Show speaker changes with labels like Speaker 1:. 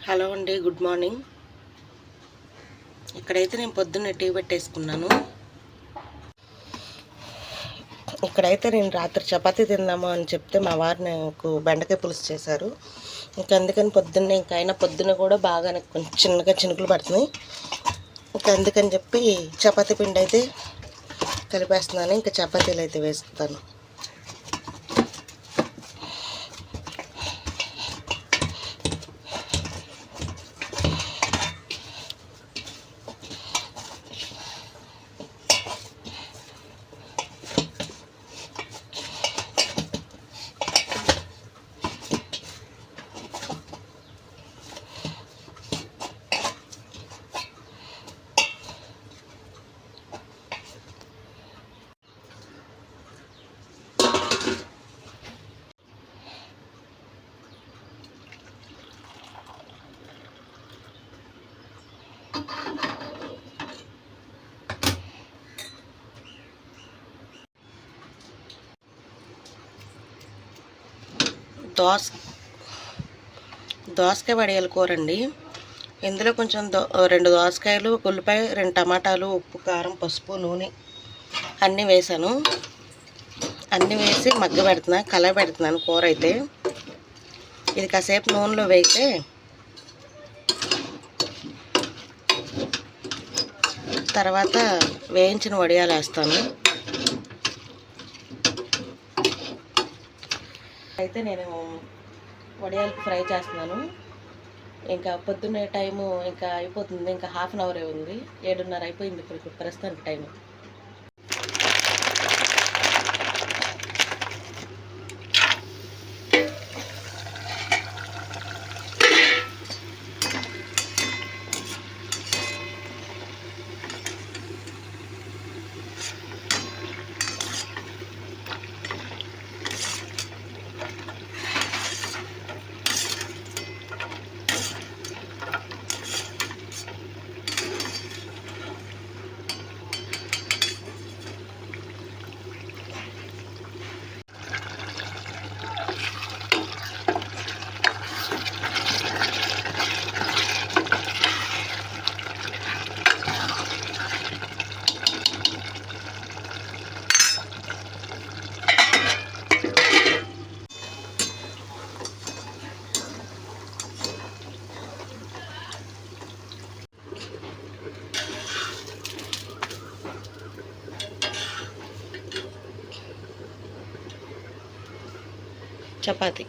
Speaker 1: Hello అండి, good morning. ఇక్కడైతే నేను పొద్దున్నే టీ పెట్టేసుకున్నాను. ఇక్కడైతే నేను రాత్రి చపాతీ తిందాము అని చెప్తే మా వారు నాకు బెండకాయ పులుసు చేశారు. ఇంకా అందుకని పొద్దున్నే ఇంకా అయినా పొద్దున్న కూడా బాగా కొంచెం చిన్నగా చినుకులు పడుతున్నాయి. ఇంకా అందుకని చెప్పి చపాతీ పిండి అయితే కలిపేస్తున్నాను. ఇంకా చపాతీలు అయితే వేస్తాను. దోసకాయ వడియాల కూర అండి. ఇందులో కొంచెం 2 దోసకాయలు, ఉల్లిపాయ, 2 టమాటాలు, ఉప్పు, కారం, పసుపు, నూనె అన్నీ వేసాను. అన్నీ వేసి కలయ పెడుతున్నాను కూర అయితే. ఇది కాసేపు నూనెలో వేగితే తర్వాత వేయించిన వడియాలు వేస్తాను. అయితే నేను వడియాలు ఫ్రై చేస్తున్నాను. ఇంకా పొద్దున్నే టైము ఇంకా అయిపోతుంది. ఇంకా హాఫ్ అన్ అవరే ఉంది. 7:30 అయిపోయింది ఇప్పుడు ప్రస్తుతానికి టైము. చపాతీ